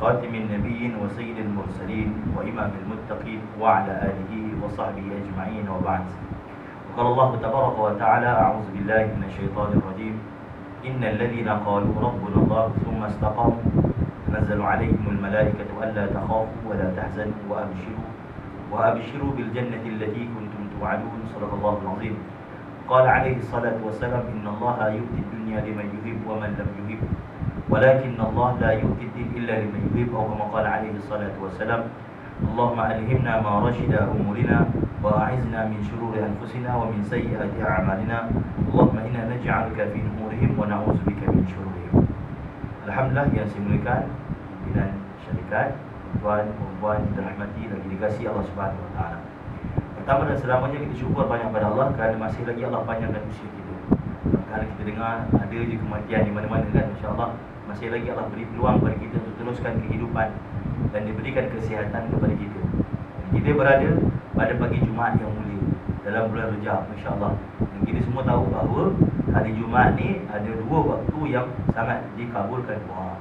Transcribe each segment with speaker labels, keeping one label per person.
Speaker 1: خاتم النبيين وسيد المرسلين وإمام المتقين وعلى آله وصحبه أجمعين وبعد. قال الله تبارك وتعالى: أعوذ بالله من الشيطان الرجيم. إن الذين قالوا ربنا الله ثم استقاموا تنزل عليهم الملائكة ألا تخافوا ولا تحزنوا وأبشروا بالجنة التي كنتم توعدون. صدق الله العظيم. قال عليه الصلاة والسلام: إن الله يؤتي الدنيا لمن يحب ومن لم يحب ولكن الله لا يؤتي الدين إلا لمن يحب. أو كما قال عليه الصلاة والسلام: اللهم ألهمنا ما رشد أمورنا وأعذنا من شرور أنفسنا ومن سيئات أعمالنا اللهم إنا نجعلك في نحورهم ونعوذ بك من شرورهم. Alhamdulillah yang saya muliakan pimpinan syarikat, tuan, perempuan dirahmati lagi dikasihi Allah Subhanahu Wa Taala. Pertama dan selamanya kita syukur banyak pada Allah kerana masih lagi Allah panjangkan usia kita. Kalau kita dengar ada je kematian di mana-mana kan, insya-Allah masih lagi Allah beri peluang kepada kita untuk teruskan kehidupan dan diberikan kesihatan kepada kita. Kita berada pada pagi Jumaat yang mulia dalam bulan Rejab, insya-Allah. Dan kita semua tahu bahawa hari Jumaat ni ada dua waktu yang sangat dikabulkan doa.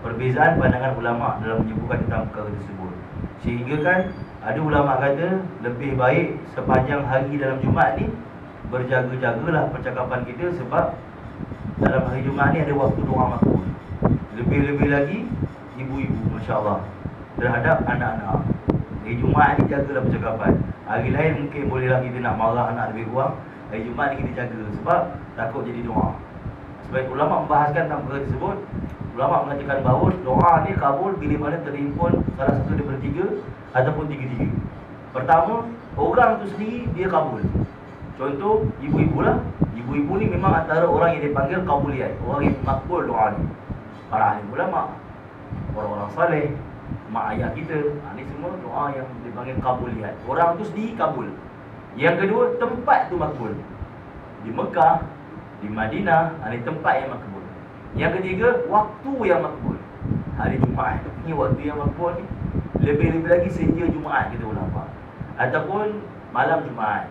Speaker 1: Perbezaan pandangan ulama dalam menyebutkan tentang perkara tersebut. Sehingga kan ada ulama kata lebih baik sepanjang hari dalam Jumaat ni berjaga-jagalah percakapan kita, sebab dalam hari Jumaat ni ada waktu doa makbul. Lebih-lebih lagi ibu-ibu, masya-Allah, terhadap anak-anak. Hari Jumaat ni jagalah percakapan. Hari lain mungkin bolehlah kita nak marah anak lebih kurang. Hari Jumaat ni kita jaga sebab takut jadi doa. Sebab ulama membahaskan tentang perkara tersebut. Ulama mengatakan bahawa doa ni kabul bila mana terhimpun salah satu daripada tiga ataupun tiga-tiga. Pertama, orang tu sendiri dia kabul. Contoh ibu-ibu lah. Ibu-ibu ni memang antara orang yang dipanggil kabuliyat, orang yang makbul doa ni. Para ahli ulama, orang-orang saleh, mak ayah kita, ni semua doa yang dipanggil kabuliyat. Orang tu sendiri kabul. Yang kedua, tempat tu makbul. Di Mekah, di Madinah, ini tempat yang makbul. Yang ketiga, waktu yang makbul. Hari Jumaat ni waktu yang makbul ni. Lebih-lebih lagi sehingga Jumaat kita ulama. Ataupun malam Jumaat,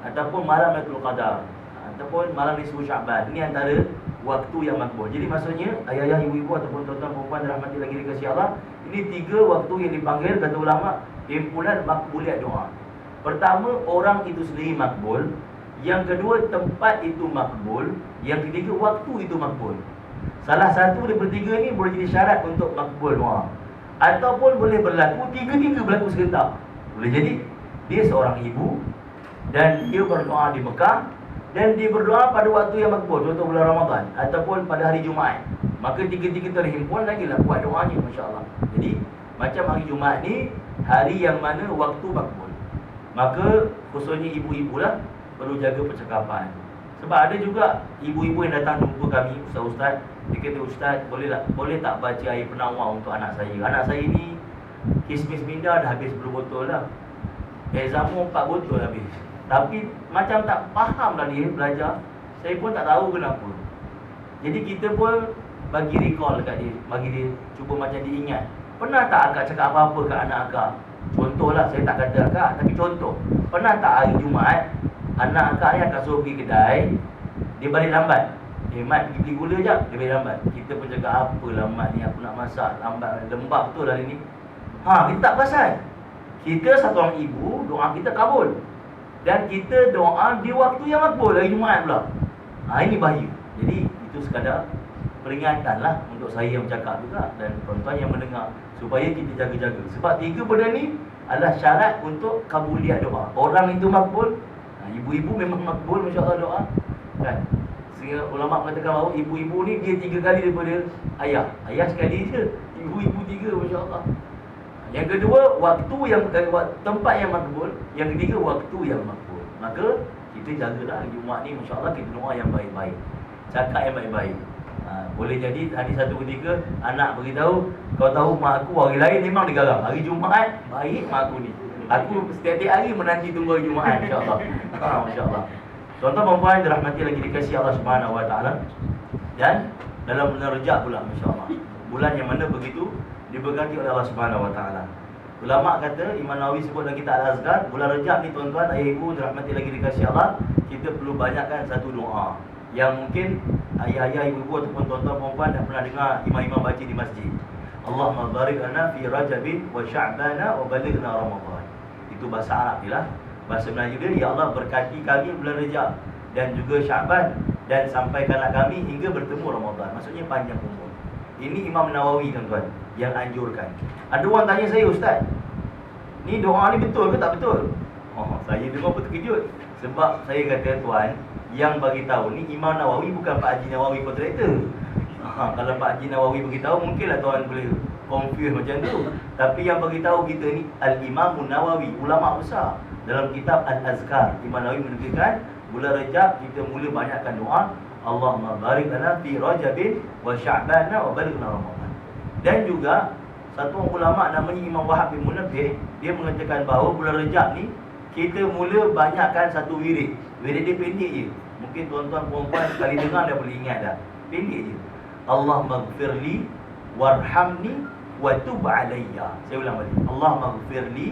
Speaker 1: ataupun malam Lailatul Qadar, ataupun malam nisfu Syaban. Ini antara waktu yang makbul. Jadi maksudnya ayah-ayah, ibu-ibu ataupun tuan-tuan perempuan dirahmati lagi dikasihi Allah, ini tiga waktu yang dipanggil kata ulama himpunan makbuliyat doa. Pertama, orang itu sendiri makbul. Yang kedua, tempat itu makbul. Yang ketiga, waktu itu makbul. Salah satu daripada tiga ni boleh jadi syarat untuk makbul doa. Ataupun boleh berlaku tiga-tiga berlaku serentak. Boleh jadi dia seorang ibu dan dia berdoa di Mekah dan dia berdoa pada waktu yang makbul, contoh bulan Ramadan ataupun pada hari Jumaat. Maka tiga-tiga terhimpun lagilah buat doanya, masya-Allah. Jadi macam hari Jumaat ni hari yang mana waktu makbul. Maka khususnya ibu-ibu lah perlu jaga percakapan. Sebab ada juga ibu-ibu yang datang jumpa kami, ustaz-ustaz, dia kata, ustaz, boleh tak baca air penawar untuk anak saya? Anak saya ni kismis minda dah habis 10 botol lah. Examo 4 botol habis. Tapi macam tak faham lah dia belajar. Saya pun tak tahu kenapa. Jadi kita pun bagi recall dekat dia, bagi dia cuba macam dia ingat. Pernah tak akak cakap apa-apa kat anak akak? Contohlah, saya tak kata akak, tapi contoh. Pernah tak hari Jumaat anak akak ni akak suruh pergi kedai, dia balik lambat. Mat, pergi beli gula jap, dia balik lambat. Kita pun cakap, apa lambat ni, aku nak masak, lambat, lembab betul hari ni. Kita tak perasan. Kita satu orang ibu, doa kita kabul. Dan kita doa di waktu yang makbul, hari Jumaat pula. Ini bahaya. Jadi itu sekadar peringatan lah untuk saya yang bercakap juga dan tuan-tuan yang mendengar, supaya kita jaga-jaga. Sebab tiga benda ni adalah syarat untuk kabuliyat doa. Orang itu makbul, ibu-ibu memang makbul, masya-Allah doa kan. Sehingga ulama mengatakan bahawa ibu-ibu ni dia 3 kali daripada ayah. Ayah sekali je, ibu-ibu 3, masya-Allah. Yang kedua, waktu yang tempat yang makbul. Yang ketiga, waktu yang makbul. Maka kita jagalah Jumaat ni, masya-Allah, kita doa yang baik-baik, cakap yang baik-baik. Boleh jadi hari satu ketika anak beritahu, kau tahu mak aku hari lain memang dia garang. Hari Jumaat baik mak aku ni. Aku setiap hari menanti tunggu hari Jumaat, insya-Allah. Masya-Allah. Tuan-tuan perempuan dirahmati lagi dikasihi Allah Subhanahu Wa Taala. Dan dalam bulan Rejab pula, masya-Allah, bulan yang mana begitu diberkati oleh Allah Subhanahu Wa Taala. Ulama kata, Imam Nawawi sebut dalam kitab Al-Azkar, bulan Rejab ni tuan-tuan, ayah ibu dirahmati lagi dikasihi Allah, kita perlu banyakkan satu doa yang mungkin ayah-ayah, ibu-ibu ataupun tuan-tuan perempuan dah pernah dengar imam-imam baca di masjid. Allahumma barik lana fi Rajabin wa Sya'bana wa balighna Ramadan. Itu bahasa Arab dia lah. Bahasa Melayu dia, ya Allah berkati kami bulan Rajab dan juga Sya'ban, dan sampaikanlah kami hingga bertemu Ramadan. Maksudnya panjang umur. Ini Imam Nawawi tuan-tuan yang anjurkan. Ada orang tanya saya, Ustaz, ni doa ni betul ke tak betul? Saya dengar pun terkejut. Sebab saya kata tuan, yang bagi tahu ni Imam Nawawi, bukan Pak Haji Nawawi kontraktor. Kalau Pak Haji Nawawi beritahu, mungkinlah tuan boleh confuse macam tu. Tapi yang beritahu kita ni Al-Imam Nawawi, ulama besar. Dalam kitab Al-Azkar, Imam Nawawi menunjukkan bulan Rajab kita mula banyakkan doa, Allahumma barik lana fi Rajabin wa Sya'bana wa balighna Ramadan. Dan juga satu orang ulama namanya Imam Wahab bin Munabbih, dia mengatakan bahawa bulan Rajab ni kita mula banyakkan satu wirid. Wirid dia pendek je. Mungkin tuan-tuan perempuan sekali dengar dah boleh ingat dah. Pendek je. Allahumma ghfirli warhamni wa tub alayya. Saya ulang balik. Allahumma ghfirli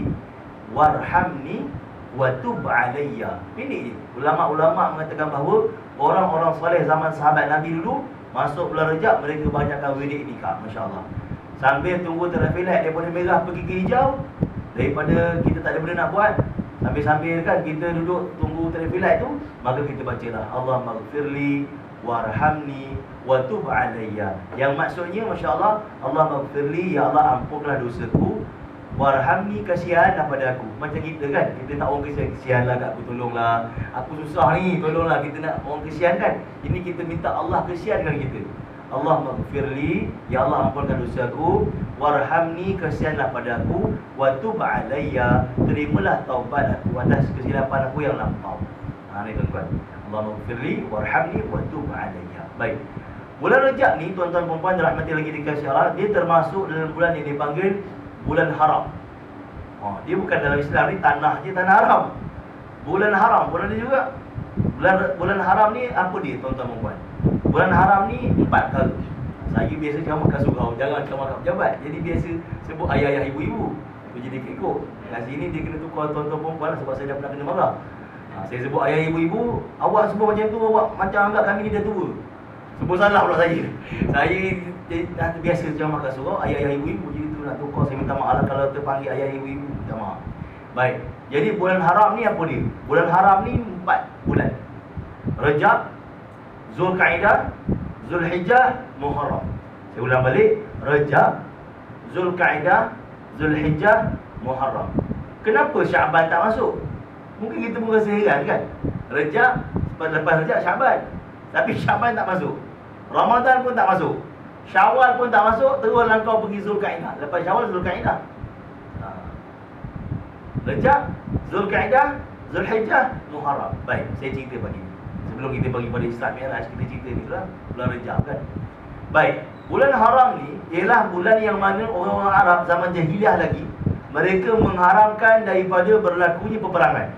Speaker 1: warhamni wa tub alayya. Pendek je. Ulama-ulama mengatakan bahawa orang-orang soleh zaman sahabat Nabi dulu, masuk bulan Rajab mereka banyakkan wirid ni, Kak. Masya-Allah. Sambil tunggu traffic light daripada merah pergi ke hijau, daripada kita tak ada benda nak buat, sambil-sambil kan kita duduk tunggu traffic light tu, maka kita bacalah Allahumma ghfirli warhamni wa tub alayya. Yang maksudnya, masya-Allah, Allahumma ghfirli, ya Allah ampunlah dosaku, warhamni, kasihanlah pada aku. Macam kita kan, kita nak orang kasihan, kasihanlah kat aku, tolonglah, aku susah ni, tolonglah. Kita nak orang kasihan kan. Ini kita minta Allah kasihankan kita. Allahumma ghfirli, ya Allah ampunkan dosaku, warhamni, kasihanlah pada aku, wa tub alayya, terimalah taubat aku atas kesilapan aku yang lampau. Ni tuan-tuan, Allahumma ghfirli warhamni wa tub alayya. Baik. Bulan Rajab ni tuan-tuan perempuan dirahmati lagi dikasih Allah, dia termasuk dalam bulan yang dipanggil bulan haram. Dia bukan dalam Islam ni tanah je, tanah haram. Bulan haram pun ada juga. Bulan haram ni apa dia tuan-tuan perempuan? Bulan haram ni 4 perkara. Saya biasa ceramah kat surau, jangan ceramah kat pejabat. Jadi biasa sebut ayah-ayah ibu-ibu. Tu jadi kekok. Kat sini dia kena tukar tuan-tuan perempuan lah, sebab saya dah pernah kena marah. Saya sebut ayah ibu-ibu, awak sebut macam tu, awak macam anggap kami ni dah tua. Sebut salah pula saya. Saya dah terbiasa ceramah kat surau, ayah-ayah ibu-ibu. Jadi tu nak tukar, saya minta maaf lah kalau terpanggil ayah ibu-ibu, minta maaf. Baik. Jadi bulan haram ni apa dia? Bulan haram ni 4 bulan. Rajab, Zulkaidah, Zulhijjah, Muharram. Saya ulang balik. Rajab, Zulkaidah, Zulhijjah, Muharram. Kenapa Sya'ban tak masuk? Mungkin kita pun rasa heran kan. Rajab, lepas Rajab Sya'ban. Tapi Sya'ban tak masuk. Ramadan pun tak masuk. Syawal pun tak masuk. Terus langkau pergi Zulkaidah. Lepas Syawal, Zulkaidah. Rajab, Zulkaidah, Zulhijjah, Muharram. Baik, saya cerita pagi ni. Sebelum kita bagi pada Islam Mi'raj, kita cerita ni lah bulan Rajab kan. Baik, bulan haram ni ialah bulan yang mana orang-orang Arab zaman jahiliah lagi, mereka mengharamkan daripada berlakunya peperangan,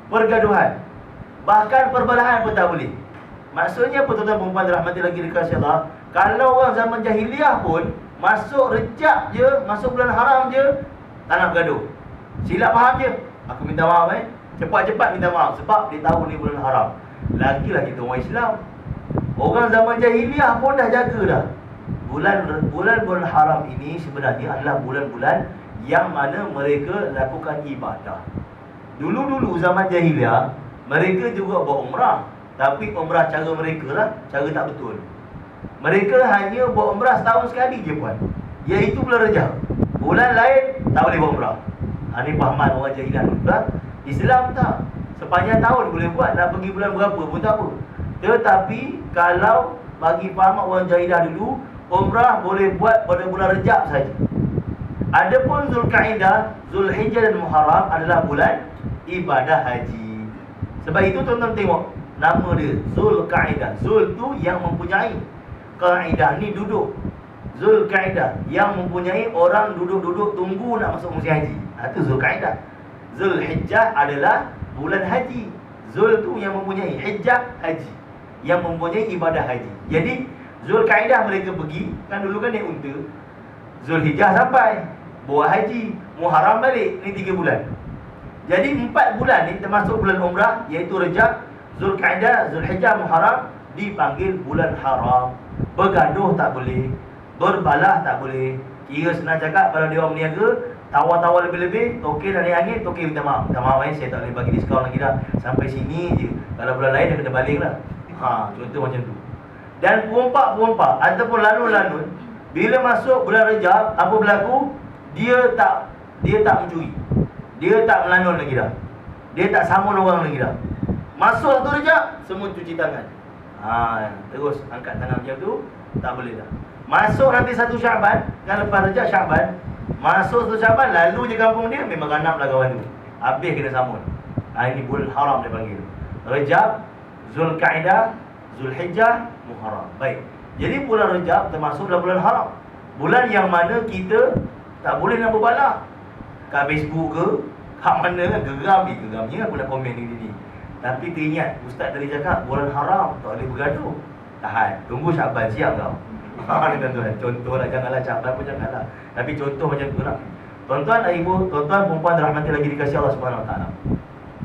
Speaker 1: pergaduhan, bahkan perbelahan pun tak boleh. Maksudnya apa tuan-tuan perempuan dirahmati lagi dikasihi Allah? Kalau orang zaman jahiliah pun masuk Rajab je, masuk bulan haram je, tak nak bergaduh. Silap faham je. Aku minta maaf cepat-cepat minta maaf sebab dia tahu ni bulan haram. Lagilah kita orang Islam. Orang zaman jahiliah pun dah jaga dah. Bulan haram ini sebenarnya adalah bulan-bulan yang mana mereka lakukan ibadah. Dulu-dulu zaman jahiliah, mereka juga buat umrah. Tapi umrah cara mereka lah, cara tak betul. Mereka hanya buat umrah setahun sekali je puan, iaitu bulan Rajab. Bulan lain tak boleh buat umrah. Ini fahaman orang jahiliah dulu. Islam tak. Sepanjang tahun boleh buat, nak pergi bulan berapa pun tak apa. Tetapi kalau bagi faham orang jahiliah dulu, umrah boleh buat pada bulan Rajab saja. Adapun Zulkaidah, Zulhijjah dan Muharram adalah bulan ibadah haji. Sebab itu tuan-tuan tengok nama dia Zulkaidah. Zul tu yang mempunyai, Kaidah ni duduk. Zulkaidah yang mempunyai orang duduk-duduk tunggu nak masuk musim haji. Itu Zulkaidah. Zulhijjah adalah bulan haji. Zul tu yang mempunyai, Hijjah haji, yang mempunyai ibadah haji. Jadi Zulkaidah mereka pergi, kan dulu kan naik unta. Zulhijjah sampai, buat haji. Muharram balik. Ni 3 bulan. Jadi 4 bulan ni termasuk bulan umrah, iaitu Rajab, Zulkaidah, Zulhijjah, Muharram, dipanggil bulan haram. Bergaduh tak boleh, Berbalah tak boleh. Kira senang cakap, kalau dia orang berniaga, tawar-tawar lebih-lebih, token dari angin, token minta maaf. Minta maaf saya tak boleh bagi diskaun lagi dah. Sampai sini je. Kalau bulan lain dia kena balik lah. Contoh macam tu. Dan perompak-perompak ataupun lalu-lalu, bila masuk bulan Rejab, apa berlaku? Dia tak mencuri. Dia tak melanun lagi dah. Dia tak samun orang lagi dah. Masuk satu Rejab, semua cuci tangan. Terus angkat tangan macam tu, tak boleh dah. Masuk nanti satu Syaban, kan lepas Rejab Syaban, masuk satu Syaban, lalu je kampung dia, memang ganap lah kawan tu. Habis kena samun. Ini bulan haram dia panggil. Rejab, Zulkaidah, Zulhijjah, Muharram. Baik. Jadi bulan Rejab termasuk dalam bulan haram. Bulan yang mana kita tak boleh nak berbalah. Kat Facebook ke, kat mana kan, geramnya aku nak komen ni. Tapi teringat, ustaz tadi cakap bulan haram, tak boleh bergaduh. Tahan, tunggu Syaban siap kau. Ni tuan-tuan, contohlah, janganlah Syaban pun janganlah. Tapi contoh macam tu lah. Tuan-tuan, ibu, tuan-tuan, perempuan dirahmati lagi dikasihi Allah Subhanahu Wa Taala.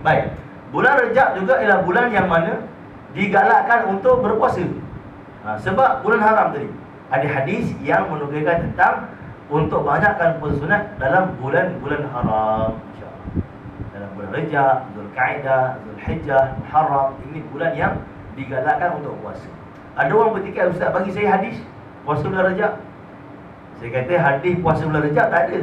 Speaker 1: Baik. Bulan Rejab juga ialah bulan yang mana digalakkan untuk berpuasa. Sebab bulan haram tadi. Ada hadis yang menukilkan tentang untuk banyakkan puasa sunat dalam bulan-bulan haram, insya-Allah. Dalam bulan Rejab, Zulkaidah, Zulhijjah, Muharram, ini bulan yang digalakkan untuk puasa. Ada orang bertikai, ustaz bagi saya hadis puasa bulan Rejab. Saya kata hadis puasa bulan Rejab tak ada.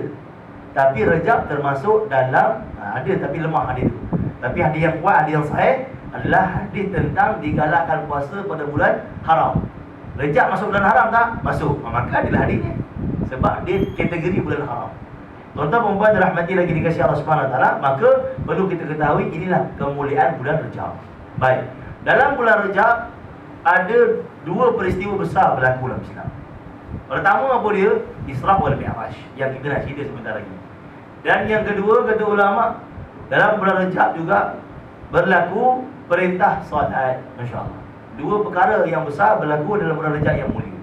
Speaker 1: Tapi Rejab termasuk dalam ada, tapi lemah hadis itu. Tapi hadis yang kuat, hadis yang sahih adalah hadis tentang digalakkan puasa pada bulan haram. Rejab masuk bulan haram tak? Masuk. Maka adalah hadisnya. Sebab dia kategori bulan haram. Tuan-tuan perempuan dirahmati lagi dikasihi Allah Subhanahu Wa Taala, maka perlu kita ketahui inilah kemuliaan bulan Rejab. Baik. Dalam bulan Rejab ada dua peristiwa besar berlaku dalam Islam. Pertama apa dia? Isra wal Mi'raj, yang kita nak cerita sebentar lagi. Dan yang kedua, kata ulama, dalam bulan Rejab juga berlaku perintah solat. Masya-Allah. Dua perkara yang besar berlaku dalam bulan Rejab yang mulia.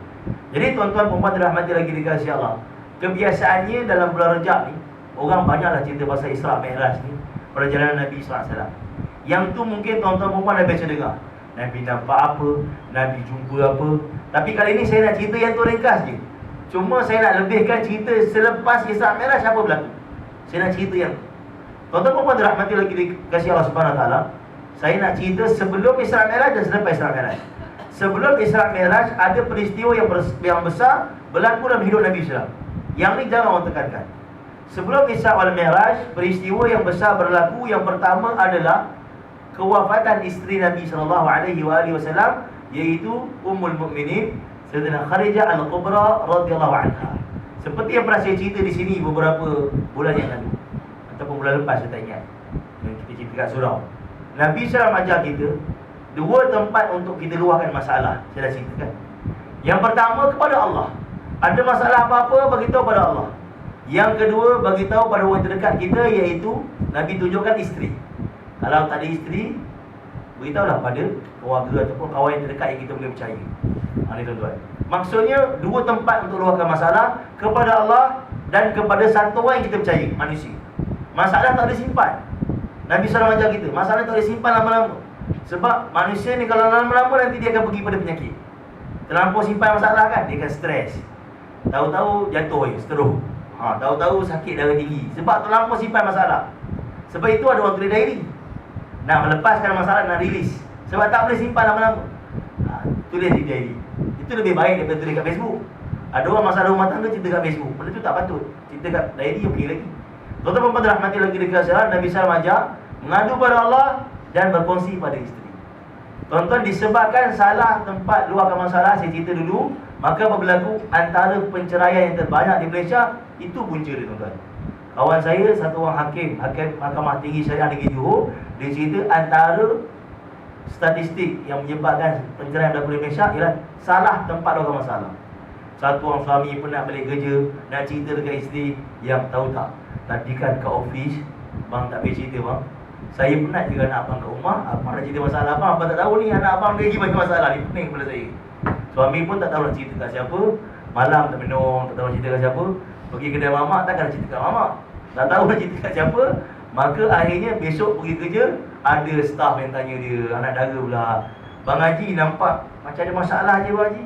Speaker 1: Jadi tuan-tuan perempuan dirahmati lagi dikasihi Allah, kebiasaannya dalam bulan Rejab ni, orang banyaklah cerita pasal Isra Mi'raj ni, perjalanan Nabi SAW. Yang tu mungkin tuan-tuan perempuan dah biasa dengar. Nabi nampak apa, Nabi jumpa apa. Tapi kali ni saya nak cerita yang tu ringkas je. Cuma saya nak lebihkan cerita selepas Isra Mi'raj apa berlaku. Saya nak cerita yang tuan-tuan perempuan dirahmati lagi dikasihi Allah Subhanahu Wa Taala. Saya nak cerita sebelum Isra Mi'raj dan selepas Isra Mi'raj. Sebelum Isra Mi'raj ada peristiwa yang besar berlaku dalam hidup Nabi SAW. Yang ni jangan orang tekankan. Sebelum Isra wal Mi'raj, peristiwa yang besar berlaku. Yang pertama adalah kewafatan isteri Nabi SAW, iaitu Ummul Mukminin Sayyidatina Khadijah Al-Kubra radhiyallahu anha. Seperti yang pernah saya cerita di sini beberapa bulan yang lalu, ataupun bulan lepas, saya tak ingat, yang kita cerita kat surau. Nabi SAW ajar kita dua tempat untuk kita luahkan masalah. Saya dah ceritakan. Yang pertama, kepada Allah. Ada masalah apa-apa, beritahu pada Allah. Yang kedua, beritahu pada orang terdekat kita, iaitu Nabi tunjukkan isteri. Kalau tak ada isteri, beritahulah pada keluarga ataupun kawan yang terdekat yang kita boleh percaya. Ini tuan-tuan. Maksudnya dua tempat untuk luahkan masalah, kepada Allah dan kepada satu orang yang kita percaya, manusia. Masalah tak boleh simpan. Nabi SAW ajar kita, masalah tak boleh simpan lama-lama. Sebab manusia ni kalau lama-lama nanti dia akan pergi pada penyakit. Terlampau simpan masalah kan, dia akan stres. Tahu-tahu jatuh je, stroke. Tahu-tahu sakit darah tinggi. Sebab terlampau simpan masalah. Sebab itu ada orang tulis diary, nak melepaskan masalah, nak rilis. Sebab tak boleh simpan lama-lama. Tulis di diary. Itu lebih baik daripada tulis kat Facebook. Ada orang masalah rumah tangga cerita kat Facebook, benda tu tak patut. Cerita kat diary okey lagi. Tuan-tuan perempuan dirahmati lagi dikasihi Allah, Nabi SAW ajar mengadu pada Allah dan berkongsi pada isteri. Tuan-tuan, disebabkan salah tempat luahkan masalah, saya cerita dulu, maka berlaku antara penceraian yang terbanyak di Malaysia. Itu punca dia, tuan-tuan. Kawan saya, satu orang hakim Mahkamah Tinggi Syariah Negeri Johor, dia cerita antara statistik yang menyebabkan penceraian berlaku di Malaysia ialah salah tempat luahkan masalah. Satu orang suami penat balik kerja, nak cerita dekat isteri, yang tahu tak, tadi kan kat office, bang tak boleh cerita bang, saya penat juga anak abang kat rumah, abang nak cerita masalah abang tak tahu ni, anak abang dia lagi banyak masalah ni, pening kepala saya. Suami pun tak tahu nak cerita kat siapa, malam tak minum, tak tahu nak cerita kat siapa, pergi kedai mamak, takkan nak cerita kat mamak, tak tahu nak cerita kat siapa. Maka akhirnya besok pergi kerja, ada staff yang tanya dia, anak dara pula, Bang Haji nampak macam ada masalah je Bang Haji.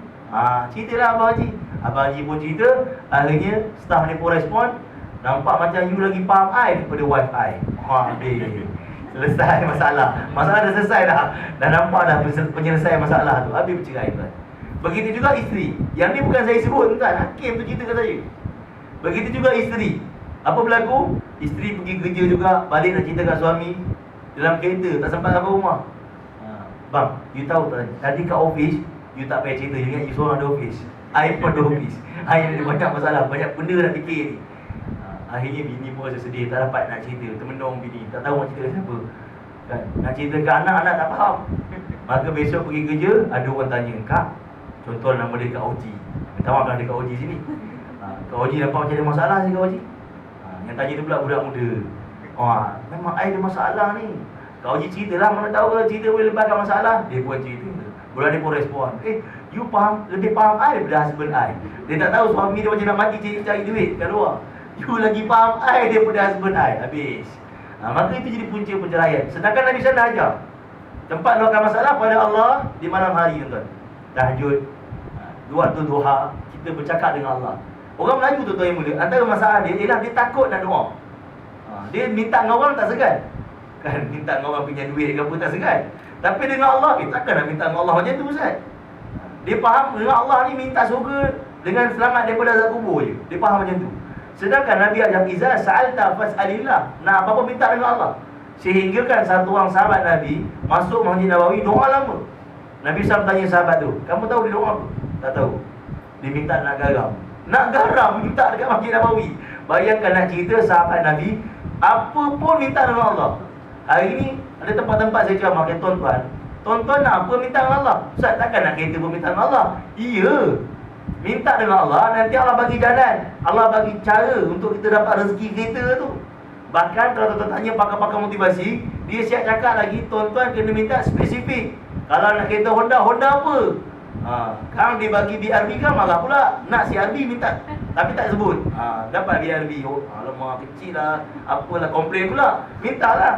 Speaker 1: Ceritalah Abang Haji. Abang Haji pun cerita, akhirnya staff ni pun respon, nampak macam you lagi faham I daripada wife I. Habis. Selesai masalah. Masalah dah selesai dah. Dah nampak dah penyelesaian masalah tu. Habis bercerai tuan. Begitu juga isteri. Yang ni bukan saya sebut tuan, hakim tu cerita kat saya. Begitu juga isteri. Apa berlaku? Isteri pergi kerja juga, balik nak cerita kat suami, dalam kereta tak sempat sampai rumah. Bang, you tahu tak, tadi kat office you tak payah cerita, you ingat you seorang ada office. I pun ada office. I ada banyak masalah, banyak benda nak fikir ni. Akhirnya bini pun rasa sedih, tak dapat nak cerita, termenung bini, tak tahu nak cerita siapa kan? Nak cerita ke anak, anak tak faham. Maka besok pergi kerja, ada orang tanya, Kak, contoh nama dia Kak Oji. Minta maaf lah ada Kak Oji sini. Kak Oji nampak macam ada masalah ni Kak Oji. Yang tanya tu pula budak muda. Memang I ada masalah ni. Kak Oji ceritalah, mana tahu kalau cerita boleh lepaskan masalah. Dia pun cerita. Budak dia pun respon, you faham, lebih faham I daripada husband I. Dia tak tahu suami dia macam nak mati cari duit kat luar. You lagi faham I daripada husband I. Habis. Maka itu jadi punca perceraian. Sedangkan Nabi SAW dah ajar tempat luahkan masalah pada Allah di malam hari, tuan-tuan. Tahajud, waktu duha, kita bercakap dengan Allah. Orang Melayu tu tuan yang mulia, antara masalah dia ialah dia takut nak doa. Dia minta dengan orang tak segan. Kan minta dengan orang pinjam duit ke apa tak segan. Tapi dengan Allah, takkan nak minta dengan Allah macam tu Ustaz. Dia faham dengan Allah ni minta surga dengan selamat daripada azab kubur je. Dia faham macam tu. Sedangkan Nabi ajar iza sa'alta fas'alillah. Nak apa-apa minta dengan Allah. Sehingga kan satu orang sahabat Nabi masuk Masjid Nabawi, doa lama. Nabi SAW tanya sahabat tu, kamu tahu dia doa apa? Tak tahu. Dia minta nak garam. Nak garam minta dekat Masjid Nabawi. Bayangkan nak cerita sahabat Nabi apa pun minta dengan Allah. Hari ni ada tempat-tempat saya ceramah ke tuan-tuan. Tuan-tuan nak apa minta dengan Allah? Ustaz, takkan nak kereta pun minta dengan Allah? Iya. Minta dengan Allah, nanti Allah bagi jalan. Allah bagi cara untuk kita dapat rezeki kereta tu. Bahkan kalau tuan-tuan tanya pakar-pakar motivasi, dia siap cakap lagi, tuan-tuan kena minta spesifik. Kalau nak kereta Honda, Honda apa? Sekarang dia bagi BRB kan marah pula. Nak CRB minta, tapi tak sebut. Dapat BRB. Alamak, kecil lah. Apalah, komplain pula. Minta lah.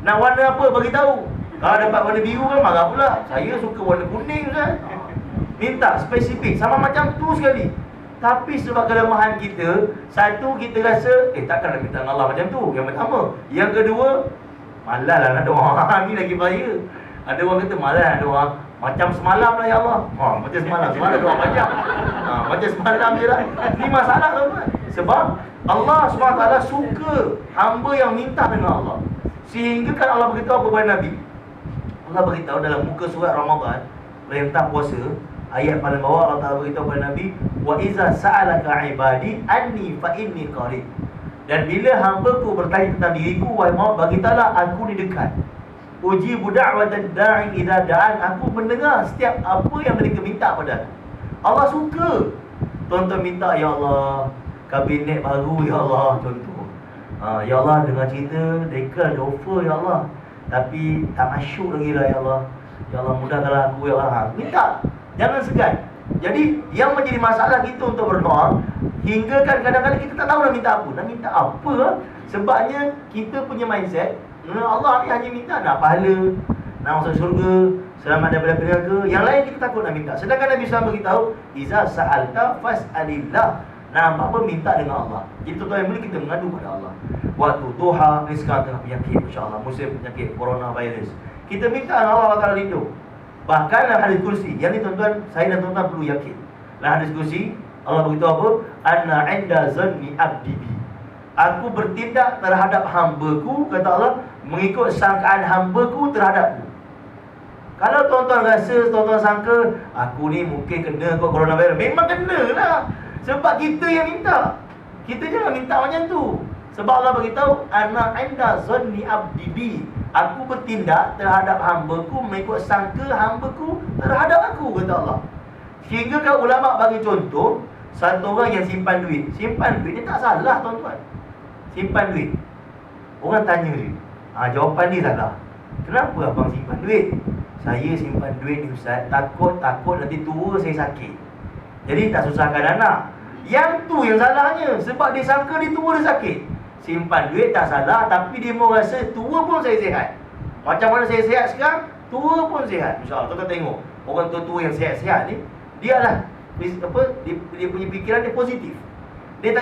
Speaker 1: Nak warna apa, bagi tahu. Kalau dapat warna biru kan marah pula. Saya suka warna kuning kan. Minta spesifik. Sama macam tu sekali. Tapi sebab kelemahan kita, satu, kita rasa takkan nak minta dengan Allah macam tu. Yang pertama. Yang kedua, malas lah nak doa. Ni lagi bahaya. Ada orang kata malas nak doa. Macam semalam lah ya Allah. Macam semalam doa panjang. Macam semalam je lah. Ni masalah tuan-tuan. Sebab Allah SWT suka hamba yang minta dengan Allah. Sehingga kan Allah beritahu kepada Nabi. Allah beritahu dalam muka surat Ramadan, perintah puasa, ayat paling bawah Allah Ta'ala beritahu kepada Nabi, wa iza sa'alaka ibadi anni fa inni qarib. Dan bila hamba-Ku bertanya tentang diriku, wahai Muhammad, beritahulah aku ni dekat. Ujibu da'watad da'i idza da'an. Aku mendengar setiap apa yang mereka minta pada aku. Allah suka. Tuan-tuan minta, ya Allah, kabinet baru ya Allah, contoh. Ya Allah, dengar cerita dekal ada offer ya Allah, tapi tak masuk lagi lah ya Allah. Ya Allah, mudahkanlah aku ya Allah. Minta. Jangan segan. Jadi yang menjadi masalah kita untuk berdoa, hingga kan kadang-kadang kita tak tahu nak minta apa. Nak minta apa? Sebabnya kita punya mindset, Allah ni hanya minta nak pahala, nak masuk syurga, selamat daripada neraka. Yang lain kita takut nak minta. Sedangkan Nabi SAW beritahu, iza sa'alta fas'alillah. Nah, apa minta dengan Allah. Jadi tuan-tuan yang boleh kita mengadu pada Allah. Waktu duha, ni sekarang tengah penyakit, insya-Allah musim penyakit coronavirus. Kita minta Allah Ta'ala lindung. Bahkan dalam hadis kursi, yang ni tuan-tuan, saya dan tuan-tuan perlu yakin. Dalam hadis kursi, Allah beritahu apa? Anna 'inda zanni 'abdi bi. Aku bertindak terhadap hamba-Ku, kata Allah, mengikut sangkaan hamba-Ku terhadap-Ku. Kalau tuan-tuan rasa, tuan-tuan sangka aku ni mungkin kena kot coronavirus, memang kena lah. Sebab kita yang minta. Kita jangan minta macam tu. Sebab Allah beritahu, ana 'inda zanni 'abdi bi. Aku bertindak terhadap hamba-Ku mengikut sangka hamba-Ku terhadap aku, kata Allah. Sehingga kan ulama bagi contoh, satu orang yang simpan duit. Simpan duit ni tak salah tuan-tuan. Simpan duit. Orang tanya dia. Jawapan dia salah. Kenapa abang simpan duit? Saya simpan duit ni Ustaz, takut nanti tua saya sakit. Jadi tak susahkan anak. Yang tu yang salahnya. Sebab dia sangka dia tua dia sakit. Simpan duit tak salah, tapi dia mau rasa tua pun saya sihat. Macam mana saya sihat sekarang, tua pun sihat. InsyaAllah, tuan-tuan tengok orang tua-tua yang sihat-sihat ni, dia lah dia punya fikiran dia positif.